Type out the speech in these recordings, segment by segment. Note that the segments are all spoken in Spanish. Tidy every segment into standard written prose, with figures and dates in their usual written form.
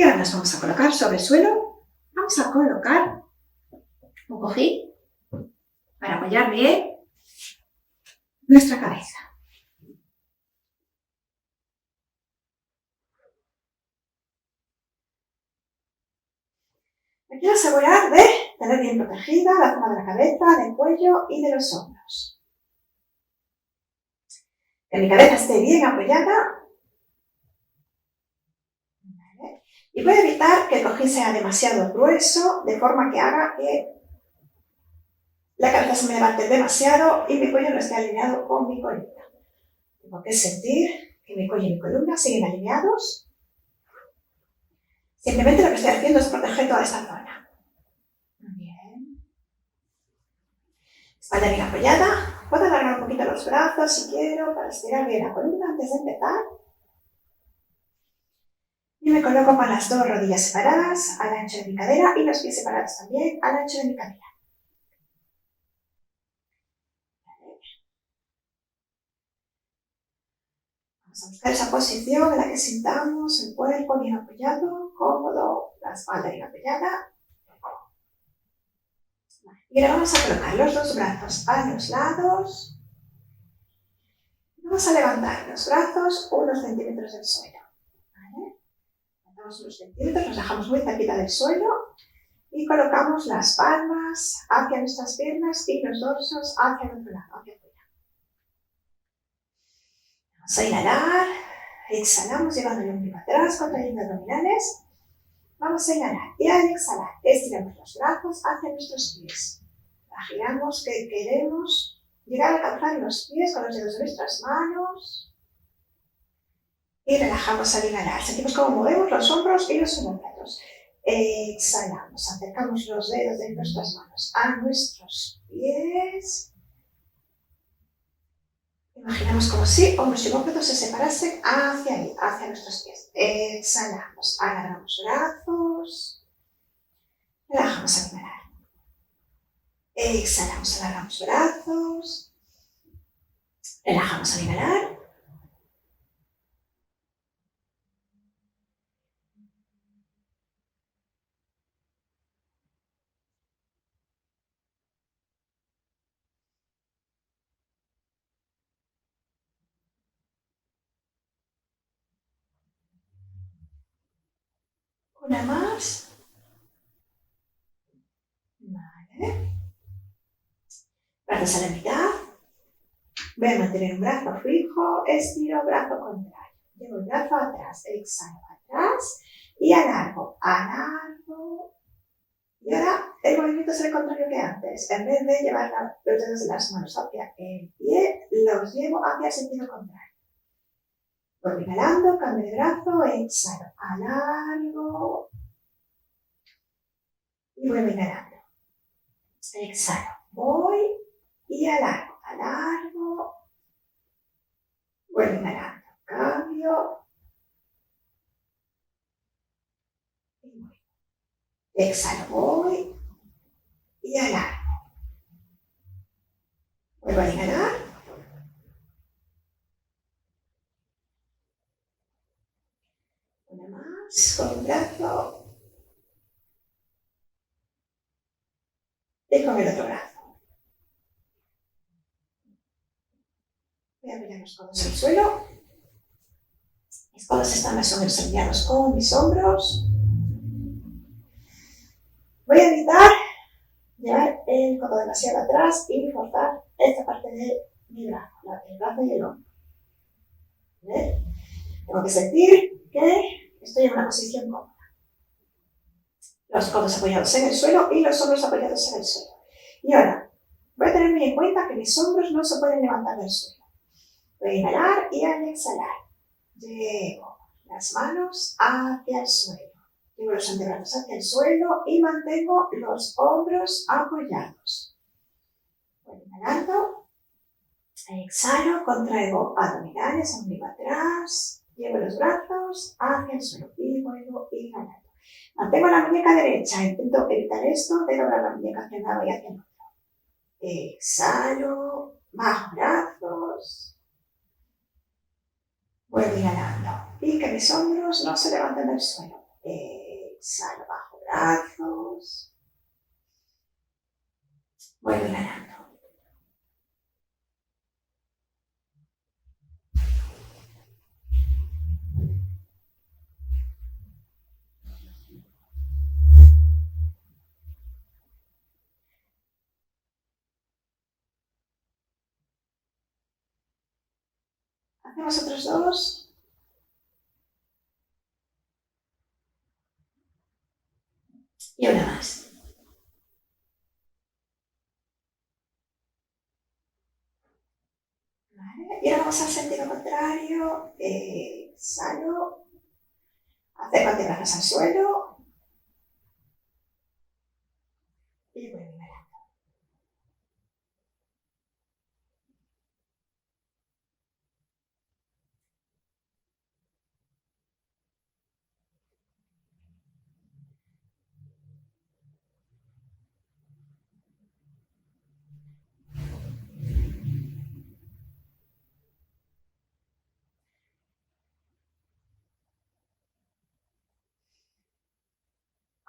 Y ahora nos vamos a colocar sobre el suelo. Vamos a colocar un cojín para apoyar bien nuestra cabeza. Me quiero asegurar de tener bien protegida la zona de la cabeza, del cuello y de los hombros. Que mi cabeza esté bien apoyada. ¿Vale? Y voy a evitar que el cojín sea demasiado grueso, de forma que haga que la cabeza se me levante demasiado y mi cuello no esté alineado con mi columna. Tengo que sentir que mi cuello y mi columna siguen alineados. Simplemente lo que estoy haciendo es proteger toda esta zona. Muy bien. Espalda bien apoyada. Puedo alargar un poquito los brazos si quiero para estirar bien la columna antes de empezar. Y me coloco con las dos rodillas separadas al ancho de mi cadera y los pies separados también al ancho de mi cadera. Vamos a buscar esa posición en la que sintamos el cuerpo bien apoyado, cómodo, la espalda bien apoyada. Y ahora vamos a colocar los dos brazos a los lados. Vamos a levantar los brazos unos centímetros del suelo. ¿Vale? Levantamos unos centímetros, nos dejamos muy cerquita del suelo y colocamos las palmas hacia nuestras piernas y los dorsos hacia el otro lado, hacia afuera. Vamos a inhalar, exhalamos llevando el ombligo atrás, contrayendo abdominales. Vamos a inhalar y al exhalar estiramos los brazos hacia nuestros pies. Imaginamos que queremos llegar a alcanzar los pies con los dedos de nuestras manos y relajamos al inhalar. Sentimos cómo movemos los hombros y los homóplatos. Exhalamos, acercamos los dedos de nuestras manos a nuestros pies. Imaginamos como si hombros y homóplatos se separasen hacia ahí, hacia nuestros pies. Exhalamos, alargamos brazos, relajamos al inhalar. Exhalamos, alargamos brazos, relajamos al inhalar. Una más. Vale. Brazos a la mitad. Voy a mantener un brazo fijo, estiro, brazo contrario. Llevo el brazo atrás, exhalo atrás y alargo, alargo. Y ahora el movimiento es el contrario que antes. En vez de llevar los dedos de las manos hacia el pie, los llevo hacia el sentido contrario. Voy inhalando, cambio de brazo, exhalo, alargo. Y vuelvo inhalando. Exhalo, voy y alargo, alargo. Vuelvo inhalando, cambio. Y voy. Exhalo, voy y alargo. Vuelvo a inhalar. Una más, con un brazo. Y con el otro brazo. Voy a apoyar los codos en el suelo. Mis codos están más o menos alineados con mis hombros. Voy a evitar llevar el codo demasiado atrás y forzar esta parte de mi brazo, el brazo y el hombro. ¿Vale? Tengo que sentir que estoy en una posición cómoda. Los codos apoyados en el suelo y los hombros apoyados en el suelo. Y ahora, voy a tener muy en cuenta que mis hombros no se pueden levantar del suelo. Voy a inhalar y al exhalar, llevo las manos hacia el suelo. Llevo los antebrazos hacia el suelo y mantengo los hombros apoyados. Voy inhalando, exhalo, contraigo abdominales, ombligo atrás, llevo los brazos hacia el suelo y vuelvo inhalando. Mantengo la muñeca derecha, intento evitar esto de doblar la muñeca hacia un lado y hacia el otro. Exhalo, bajo brazos, vuelvo inhalando y que mis hombros no se levanten del suelo. exhalo, bajo brazos. Vuelvo inhalando. Hacemos otros dos. Y una más. ¿Vale? Y ahora vamos al sentido contrario. Exhalo. Acerco antebrazos al suelo. Y vuelvo inhalando.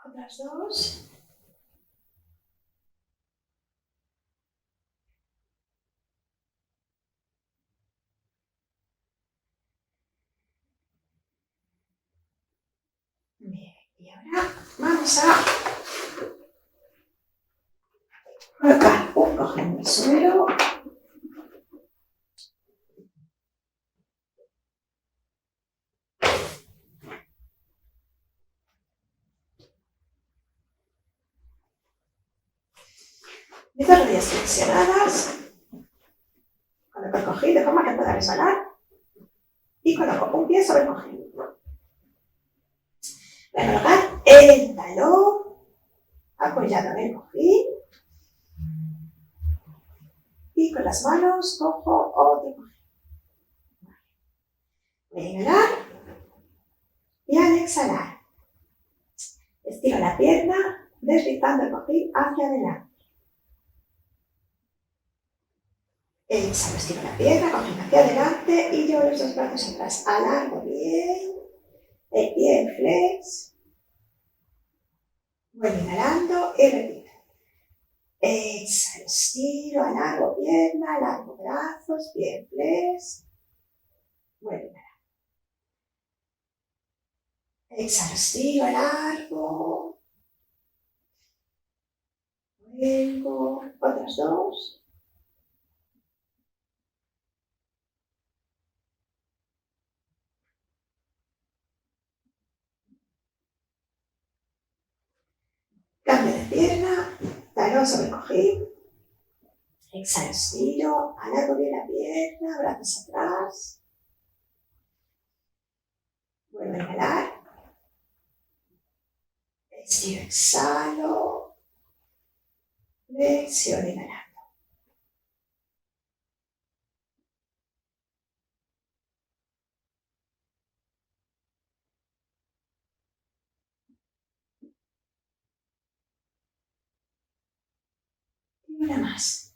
Otras dos. Bien, y ahora vamos a colocar un cojín en el suelo. Mis dos rodillas flexionadas. Coloco el cojín de forma que pueda resbalar. Y coloco un pie sobre el cojín. Voy a colocar el talón apoyado en el cojín. Y con las manos cojo otro cojín. Voy a inhalar. Y al exhalar, estiro la pierna, deslizando el cojín hacia adelante. Exhalo, estiro la pierna, cojín hacia adelante y llevo los dos brazos atrás. Alargo bien, el pie en flex. Voy inhalando y repito. Exhalo, estiro, alargo pierna, alargo brazos, pie en flex. Vuelvo a inhalar. Exhalo, estiro, alargo. Vuelvo. Otras dos. Cambio de pierna, talón sobre el cojín. Exhalo, estiro, alargo bien la pierna, brazos atrás. Vuelvo a inhalar. Estiro, exhalo. Flexiono, inhalando. Y una más.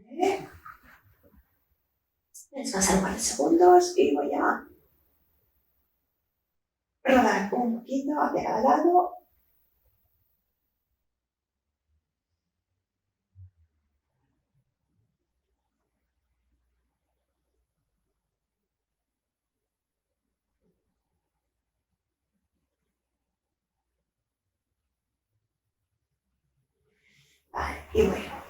Vale. Descansar un par de segundos y voy a rodar un poquito hacia cada lado. Vale, y bueno.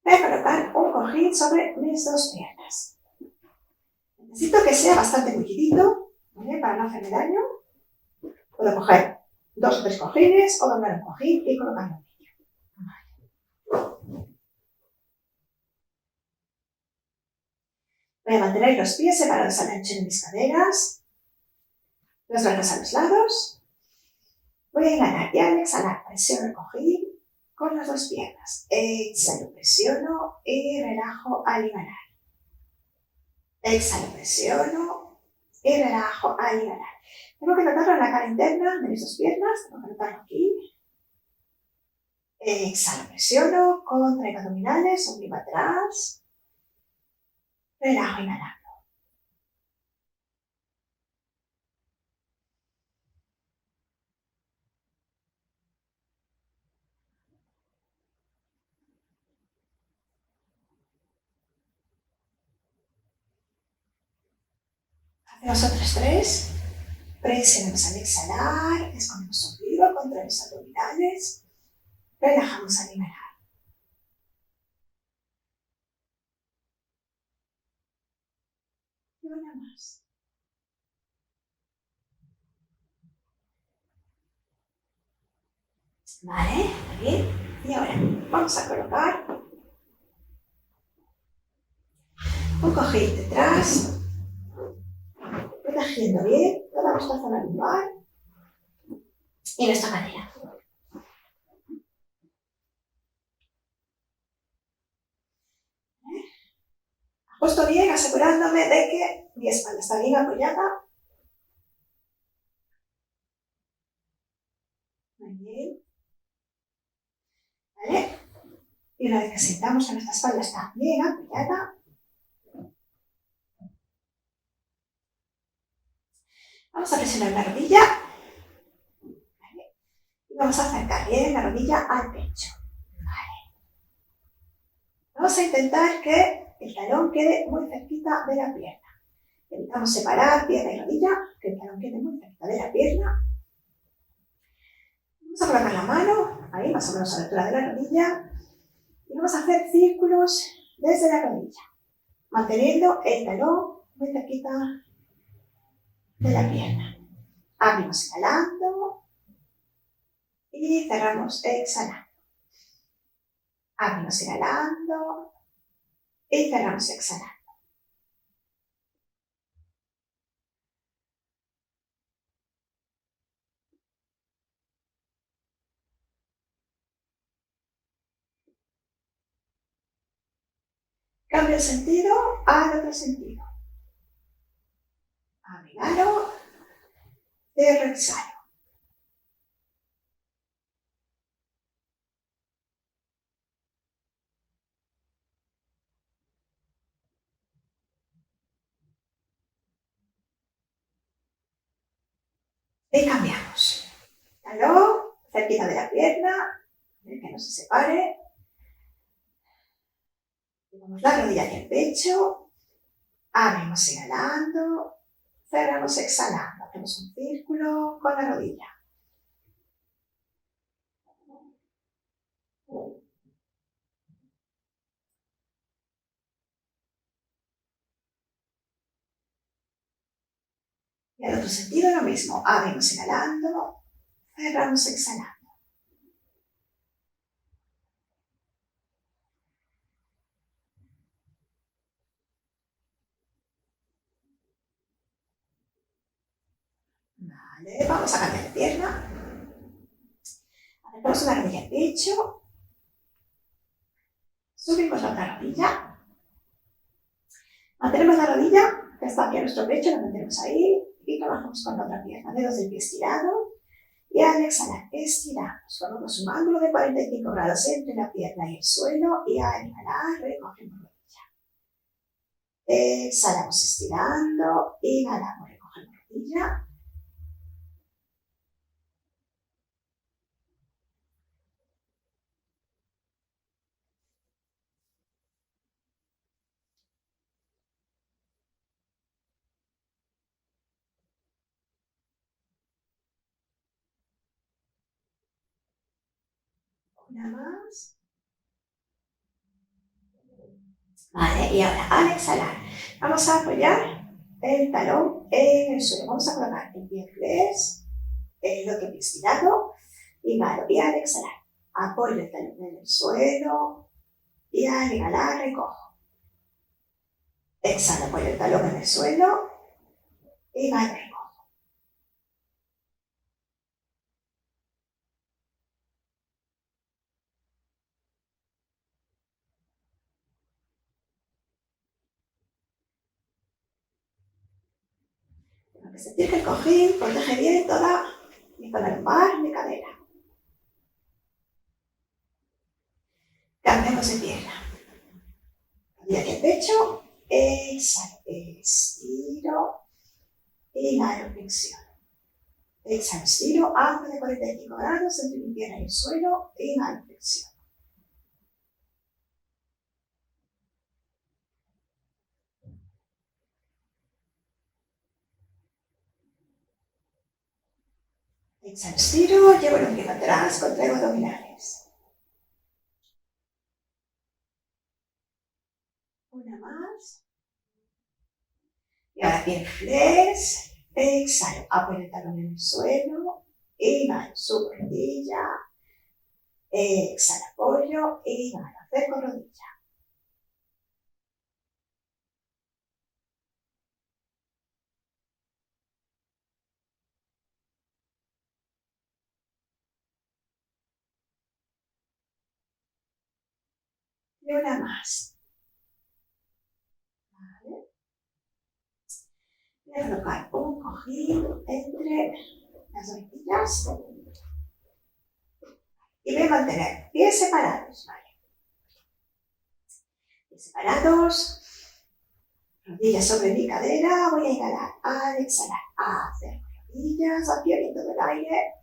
Voy a colocar un cojín sobre mis dos piernas. Necesito que sea bastante liquidito, ¿vale? Para no hacerme daño. Puedo coger 2 o 3 cojines o doblar un cojín y colocarlo en medio. Voy a mantener los pies separados al ancho de mis caderas, los brazos a los lados. Voy a inhalar y al exhalar presiono el cojín con las dos piernas. Exhalo, presiono y relajo al inhalar. Exhalo, presiono y relajo al inhalar. Tengo que notarlo en la cara interna de mis dos piernas, tengo que notarlo aquí. Exhalo, presiono contra abdominales, ombligo atrás. Relajo, inhalando. Hacemos otros 3. Presionamos al exhalar, escondemos ombligo contra los abdominales. Relajamos al inhalar. Y una más. Vale, muy bien. Y ahora vamos a colocar un cojín detrás, protegiendo bien toda nuestra zona lumbar y nuestra cadera. Ajusto bien, asegurándome de que mi espalda está bien apoyada. Muy bien. ¿Vale? Y una vez que sentamos que nuestra espalda está bien apoyada, vamos a presionar la rodilla. ¿Vale? Y vamos a acercar bien la rodilla al pecho. Vale. Vamos a intentar que el talón quede muy cerquita de la pierna. Evitamos separar pierna y rodilla, que el talón quede muy cerquita de la pierna. Vamos a colocar la mano ahí, más o menos a la altura de la rodilla. Y vamos a hacer círculos desde la rodilla, manteniendo el talón muy cerquita de la pierna. Abrimos inhalando y cerramos exhalando. Abrimos inhalando y cerramos exhalando. Cambio el sentido al otro sentido. Abro, inhalo, cierro, exhalo. Y cambiamos. Talón, cerquita de la pierna, que no se separe. Llevamos la rodilla hacia el pecho. Abrimos inhalando, cerramos exhalando. Hacemos un círculo con la rodilla. Y al otro sentido lo mismo. Abrimos inhalando, cerramos exhalando. Vale, vamos a cambiar de pierna. Acercamos la rodilla al pecho. Subimos la otra rodilla. Mantenemos la rodilla que está hacia nuestro pecho, la mantenemos ahí y trabajamos con la otra pierna. Dedos del pie estirados. Y al exhalar, estiramos. Formamos un ángulo de 45 grados entre la pierna y el suelo. Y al inhalar, recogemos rodilla. Exhalamos estirando. Inhalamos, recogemos rodilla. Una más. Vale, y ahora al exhalar, vamos a apoyar el talón en el suelo. Vamos a colocar el pie inglés, el otro pie estirado, inhalo y al exhalar, apoyo el talón en el suelo y al inhalar recojo. Exhalo, apoyo el talón en el suelo, inhalo, recojo. Tengo que sentir que el cojín protege bien toda mi zona lumbar, mi cadera. Cambiamos de pierna. Rodilla hacia el pecho, exhalo, estiro, inhalo, flexiono. Exhalo, estiro, ángulo de 45 grados entre mi pierna y el suelo, inhalo, flexiono. Exhalo, estiro, llevo el ombligo atrás, contraigo abdominales. Una más. Y ahora bien flex. Exhalo, apoyo el talón en el suelo. Inhalo, subo rodilla. Exhalo, apoyo. Inhalo, acerco rodilla. Y una más. Vale. Voy a colocar un cojín entre las rodillas. Y voy a mantener pies separados, ¿vale? Pies separados, rodillas sobre mi cadera, voy a inhalar, al exhalar, acerco rodillas, hacia el viento del aire,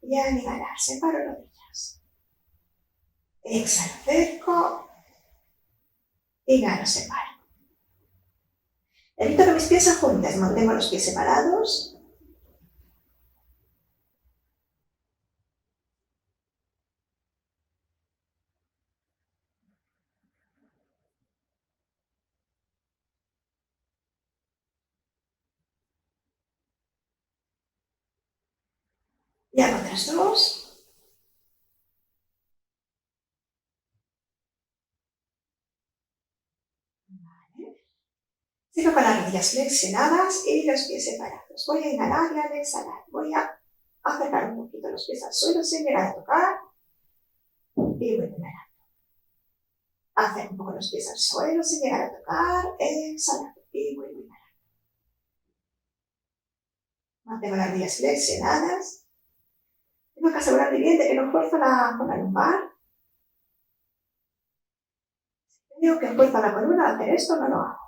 y al inhalar, separo rodillas. Exhalo, acerco, inhalo, separo. Evito que mis pies se junten, mantengo los pies separados. Y hago otras dos. Vale. Sigo con las rodillas flexionadas y los pies separados. Voy a inhalar y al exhalar voy a acercar un poquito los pies al suelo sin llegar a tocar. Y voy a inhalar. Acerco un poco los pies al suelo sin llegar a tocar. Exhalar y voy a inhalar. Mantengo las rodillas flexionadas. Tengo que asegurarme bien de que no fuerzo la zona lumbar. Si veo que fuerzo la columna al hacer esto, no lo hago.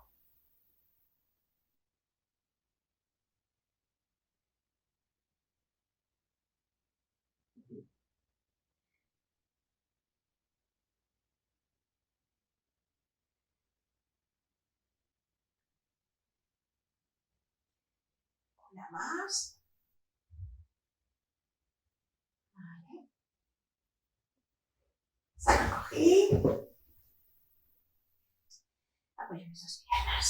Una más. Vale. Saco el cojín. Apoyo mis dos piernas.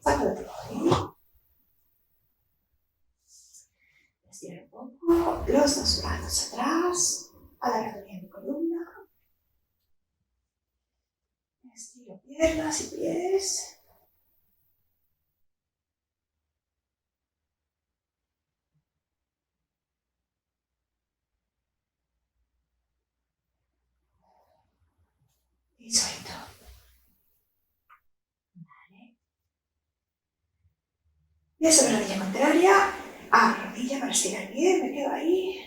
Saco el otro cojín. Estiro un poco. Los dos brazos atrás. Alargando bien mi columna. Estiro piernas y pies. Y suelto. Vale. Y sobre la rodilla contraria. Abro rodilla para estirar bien. Me quedo ahí.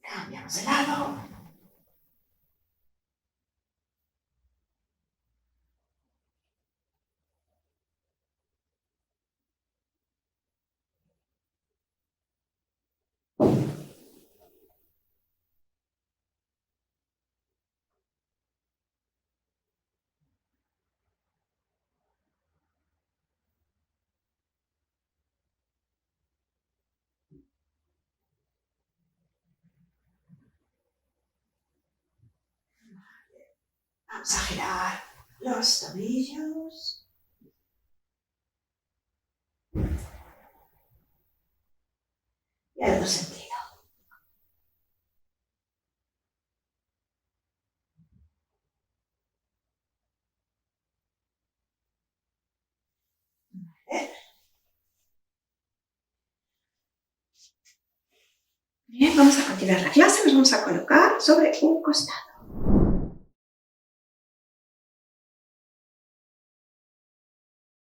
Cambiamos de lado. Vamos a girar los tobillos. Y al otro sentido. Bien, vamos a continuar la clase, nos vamos a colocar sobre un costado.